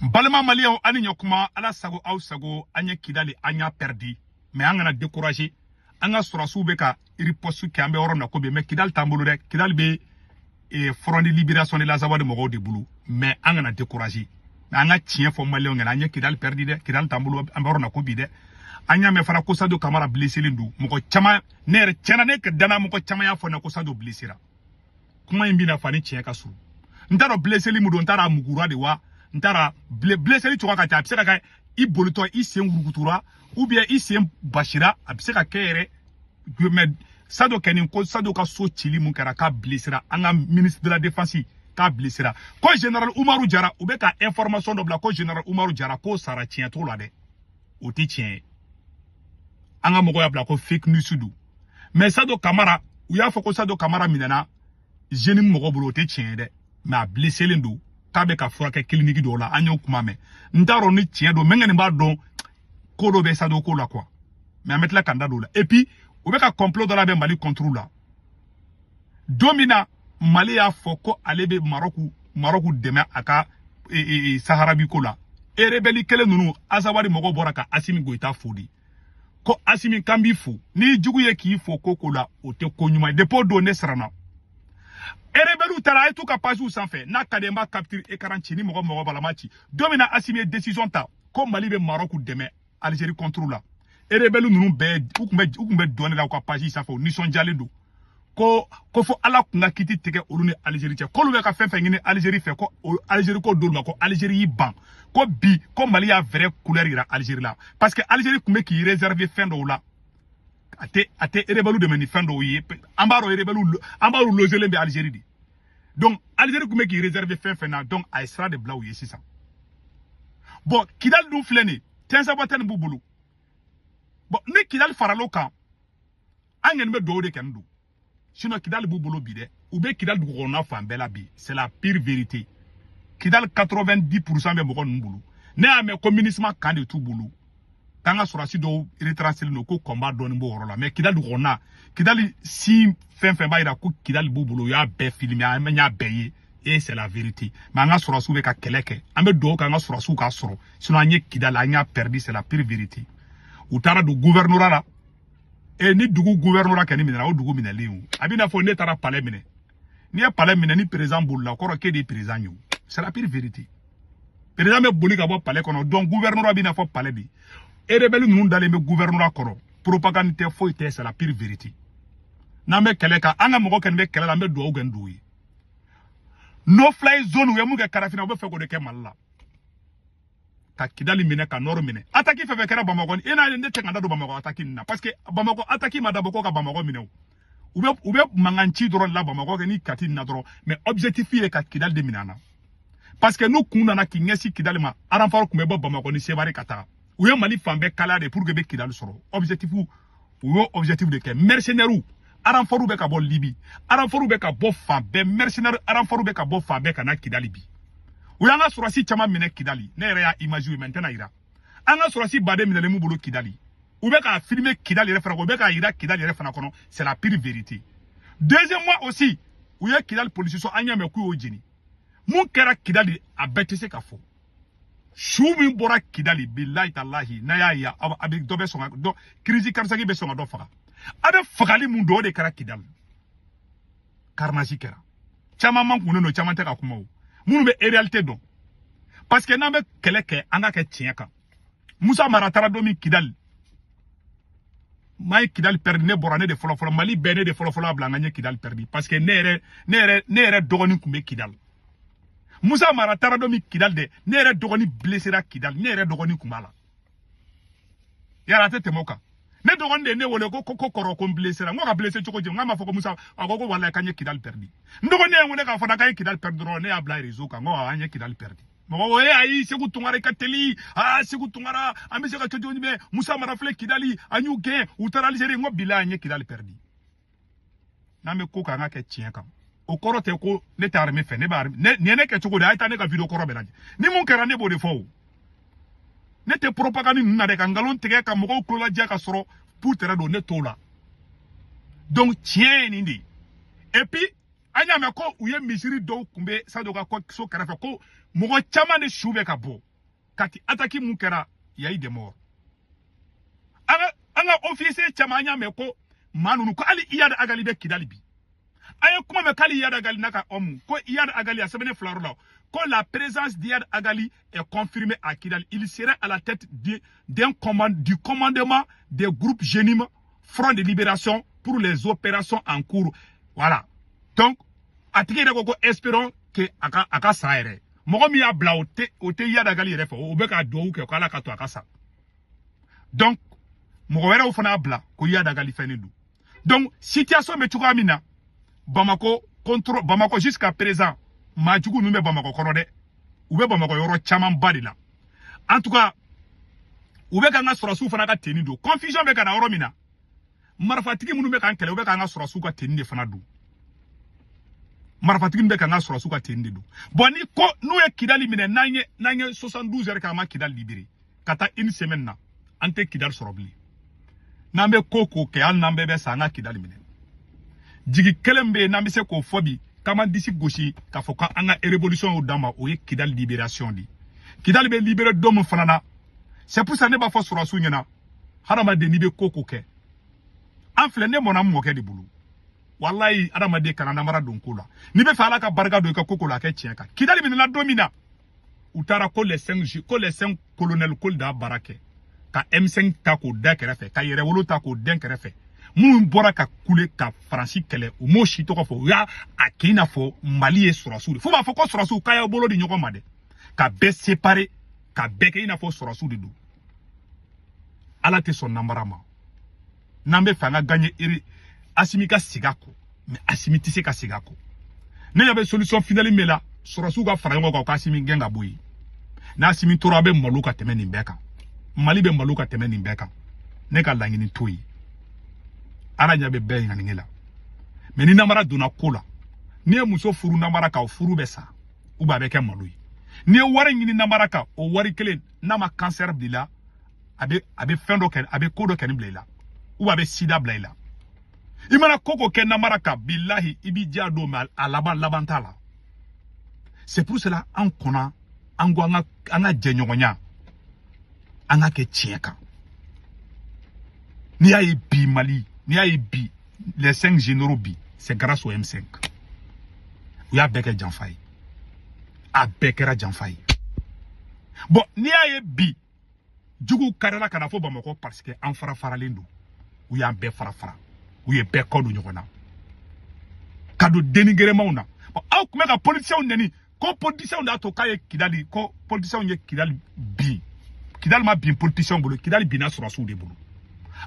balma malien ani nyokuma ala sago au sago anya kidali anya perdi mais angana décourager anga surasu be ka riposte ki ambe orona ko be mais kidal tambulu rek kidal be e front de libération de la zawade mogo de bulu mais angana décourager anga tien fo malien ngana anya kidal perdi de kidal tambulu ambe orona ko bi de anya me fara ko sado kamara blessé lindu mogo chama nere tiana ne ke dana mogo chama ya fo na ko sado blessé ra kuma imbi na fani tien ka suru ndaro blessé li mudo ndara mugura de wa ntara blessé li tuka ka abseka ka ibolito isen wurugutura ou bien isen bashira abseka kere mais sado kenin ko sado ka so chili mun kara ka blessera anga ministre de la défense ka blessera ko général Oumarou Diarra ou be ka information do bla ko général Oumarou Diarra ko sara tien to la de o ti tien anga mogo ya bla ko fake news du mais sado Camara ou ya foko sado Camara minana jeni mogo blo te tien de mais blessé lendu kabe ka fura ke clinique do la anyo kuma me ndaro ni tien do mengene ba don ko do be sado ko la quoi mais ametla kanda do la et puis ou be ka complot dans la be Mali contre la domina Mali ya foko alebe Maroku deme aka Sahara bi ko la e rebeli kele nunu azawari mogo bora ka Assimi Goïta fodi ko Assimi kambi fu ni jugu ye ki foko ko la o te ko nyuma depo do ne sarana erebelu tara etu ka page sans fait na kademba capture écran chini mogo balamachi domina Assimi décision ta ko Mali be Maroku deme Algérie contre la erebelu nunu be ukumbe donner la ko page sans fait ni son jaledo ko fo ala kunga kiti tege olune Algérie ko lu be ka fefe ngini Algérie fe ko Algérie ko dolma ko Algérie yi ban ko bi ko Mali ya vrai couleur ira Algérie la parce que Algérie kumbe ki réserver fin do la ate erebelu de meni fin do yi ambaro logelembe Algérie di donc Algérie kumbe ki réserver fin na donc a sera de blau yesi ça bon kidal dou fleni tensa boten bubulu bon ni kidal faralo kan angen me do de kendo sinon kidal bubulu bi de ou be kidal du gona fambela bi c'est la pire vérité kidal 90% be mogo nbulu ne ame communisme kan de tout bulu tanga surasi do retracer no ko combat don mbo worola mais kidal du gona kidal si fin ba ira ko kidal bubulu ya be film ya menya beye et c'est la vérité manga surasu be ka keleke ambe do ka nga surasu ka soro sinon anye kidal anya perdu c'est la pire vérité utara du gouvernorat la et ni dugu gouvernorat kani minera o dugu minele ou abina fo netara palais mine ni e palais mine ni président bolla ko ke di président you c'est la pire vérité président me boli ka bo palais kono donc gouvernorat bina fo palais bi et rebelle nous dans les gouvernorat kono propagande te fo ite c'est la pire vérité na me keleka anga mo ko ken me kelela me do o gendu yi no fly zone we mu ke karafina bo fe ko de ke malla ka kidali mine ka noro mine ataki fefe kera Bamako ina ne tenga do Bamako ataki na parce que Bamako ataki madabo ko ka Bamako mine ube manganchi doro la Bamako ni kati na doro mais objectif est ka kidali de minana parce que nous kuna na kinyesi kidali ma aranfaro kumbe Bamako ni sebari kata uye Mali fambe kala de pour que be kidali soro objectif de que mercenaire aranfaro be ka bo Libi aranfaro be ka bo fambe mercenaire aranfaro be ka bo fambe kana kidali bi Uyanga surasi chama mine kidali ne yere ya image maintenant ira anga surasi bade mine le mubulu kidali ube ka filmer kidali refana ko ube ka ira kidali refana kono c'est la pire vérité deuxièmement aussi uye kidali police so anya me ku ojini mun kera kidali abetese ka fo shumi bora kidali billahi tallahi na ya abi dobe so do crise karsaki be so do faga abe fagali mun do de kera kidali karnasi kera chama man kunu no chama te ka kuma munu be réalité don parce que nambe keleke anga ke tienka Moussa Maratara domi kidal may kidal perdi ne borane de folo Mali bene de folo blanganye kidal perdi parce que nere dogoni kumbe kidal Moussa Maratara domi kidal de nere dogoni blessera kidal nere dogoni kumbala yara tete moka ne dogoni de ne wole ko koro ko blessera ngoka blesser choko je ngama foko Moussa agoko wala kanye kidal perdi ndogoni ngone ka fana kay kidal perdi ro ne abla rezo ka ngo anye kidal perdi mo ayi segu tungara kateli segu tungara ambe ka todi be Moussa Marafle kidali anyu ge utara Algérie ngo bila anye kidal perdi na me ko ka ngake tien kam o koro te ko ne ta arme fe ne ba ne ke choko de ayta ne ka video koro belaje ni mun kera ne bo de fo ne te propagande na de kangalon tege ka mo ko la dia ka soro pour te do ne tola donc tien ni ndi et puis anya me ko uye misiri do kumbe sa do ka ko so kara fe ko mo chama ne shube ka bo kati ataki mukera ya ide mort anga officier chamanya meko manunu ko ali iyad agali be kidali bi aye kuma me kali iyad agali naka omu ko iyad agali a sebene florla ko la présence d'Iyad Agali est confirmée à Kidal. Il serait à la tête du commandement des groupes Génim Front de Libération pour les opérations en cours. Voilà. Donc, espérons que aka saere. Mogomi ya bla ote Iyad Agali refo obeka do ke kala ka to akasa. Donc, mogowera ofana bla ko Iyad Agali fenendu. Donc, situation me tukamina Bamako contrôle Bamako jusqu'à présent. Majugu nume Bamako korode ube Bamako yoro chaman badila en tout cas ube ka nga surasu fana ka teni do confusion be kana oromina marfatigi munu be kan kele ube ka nga surasu ka teni de fana do marfatigi be ka nga surasu ka teni do boni ko nou e Kidali mine nanye 72 heures ka ma Kidal libéré kata une semaine na ante Kidal sorobli nambe koko ke al nambe be sa nga Kidali mine jigi kelembe nambe se ko fobi kama disi goshi ka foka anga révolution au dama o ye Kidal libération di Kidal be libéré dom fanana c'est pour ça ne ba fo surasu nyana harama de ni be koko ke en fle ne mona mo ke di bulu wallahi harama de kana namara don kula ni be fala ka barga do ka koko la ke tienka Kidal be na domina utara ko les 5 colonel kol da barake ka M5 ta ko da kerefe ka yere wolo ta ko den kerefe mun bora ka kule ka Franci kele o mo shi to ko fo ya akina fo Mali e surasu fo ba fo ko surasu ka ya bolo di nyoko made ka be séparer ka be ke ina fo surasu di do ala te son nambarama nambe fanga gagner iri asimi ka sigako mais asimi tise ka sigako ne yabe solution finale mela surasu ka farango ka asimi genga boyi na asimi tora be maluka temeni mbeka Mali be maluka temeni mbeka ne ka langini toyi ara nyabe be ngangela mais ni namara dona kola ni muso furu namara ka furu besa u ba be ke malui ni wari ngini namara ka o wari kele na ma cancer bila abe fendo ken abe kodo ken blela u ba be sida blela imana koko ken namara ka billahi ibi jado mal alabantala c'est pour cela en kona ango anga jenyogonya anga ke tieka ni ay bi Mali ni aye bi les 5 généraux bi c'est grâce au M5 ou ya beke janfay a bekera janfay bon ni aye bi jugu karela kana fo Bamako parce que en fara lendo ou ya be fara ou ye be kodu nyokona kado denigere mauna bon aw kuma ka politicien neni ko politicien da to kaye Kidali ko politicien ye Kidali bi Kidali ma bi politicien bolo Kidali bina surasu de bolo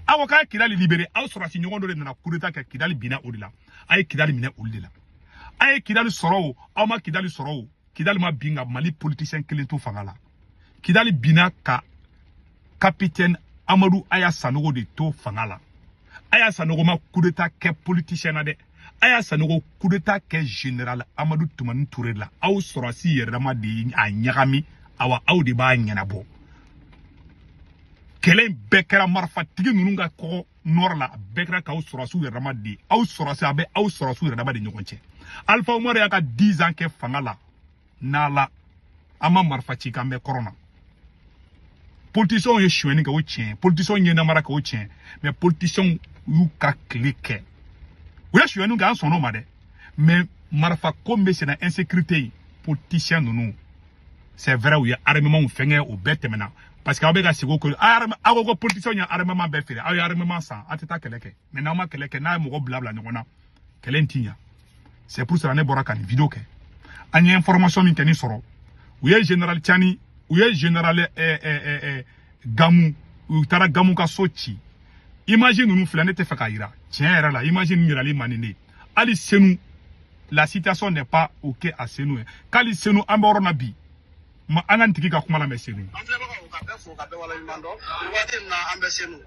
avocat Kidali libéré aw sorati nyogondo de na coup d'état que Kidali bina odila ay Kidali mine odila ay Kidali soro aw ma Kidali soro Kidali ma binga Mali politicien kelento fangala Kidali bina ka capitaine Amadou Aya Sanogo de to fangala Aya Sanogo ma coup d'état que politicien na de Aya Sanogo coup d'état que général Amadou Toumani Touré la aw sorasi yerama de a nyagami awa aw de ba nyanabo Kelen bekera marfa tigi nunga ko norla bekera ka surasu yerama di aw surasu abe aw surasu yerama de nyokonche Alpha Omar ya ka 10 ans ke fangala nala ama marfa ci kambe corona politicien ye choueni ka o tien politicien ye namara ka o tien mais politicien yu ka cliquer o ye choueni ga son no made mais marfa kombe c'est na insécurité politicien nunu c'est vrai ou ya armement fenge o betemena parce que abega sigo ko agogo politicien ya armement be fere ay armement ça ateta keleke mais na ma keleke na mo blabla nyona kelentinya c'est pour cela ne bora kan vidéo ke anya information min tani soro ou ye général Tiani ou ye général Gamu ou tara Gamu ka sochi imagine nous flane te faka ira tiens era la imagine mirali manine ali senu la situation n'est pas OK à senu kali senu amboro na bi ma anantiki ka kuma la mesenu ka be wala mando wati na ambesenu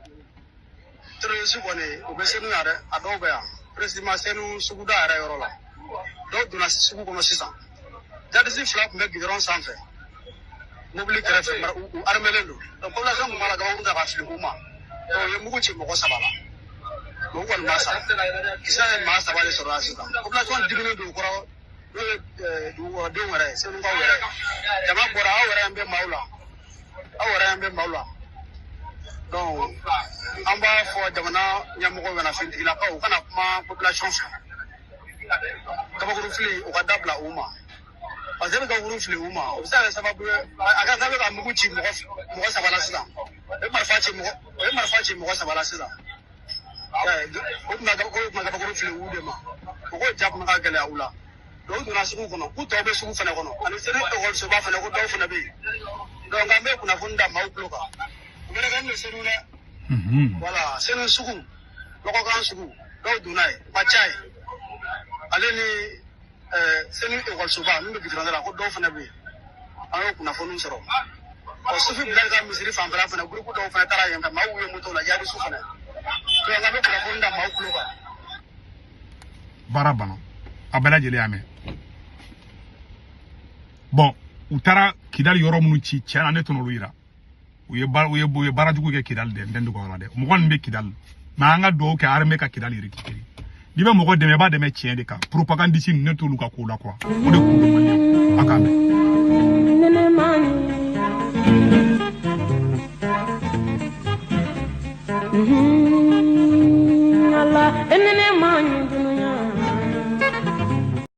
tre su bone obesenu yare adobe ya president senu suguda yare yorola do duna sugu kono sisan dadisi flap me gidron sanfe mobili krefe armelendo donc la gamu mala gamu da ka filuma to ye mugo ci moko sabala mo ko masa kisa masa wale so rasika population digno do ko do wara senu ko wara jama bora wara ambe maula awara ambe mawla donc amba fo jamana nyamugo gana fintigila ka kana kuma population kama kurufili ukadabla uma azebe ka kurufili uma usale sababu akazabe ka muguchi mugo sabala sida e marfachi mugo sabala sida ko maga kurufili udema ko jab maga gele awula do duna sugu kono ku to be sugu fana kono ani sere to gol so ba fana ko do fana be do ngambe kuna funda mawkloka ngere kan le seruna voilà sere sugu loko kan sugu do dunai pachai aleni sere to gol so ba ndu bidira ko do fana be ayo kuna fonu soro o sufi bilal ga misiri fambara fana groupe do fana tara yanga mawuye moto la jadi su fana do ngambe kuna funda mawkloka barabano abala jeli ame bon utara kidal yoro munu ci ciana ne tono luira uye barajugo ke kidal de ndendu ko wala de mo gon be kidal ma nga do ke arme ka kidal iri kiri dibe mo go deme ba deme cien de ka propagande ci ne to lu ka ko la quoi o de ko mani akame Mm-hmm.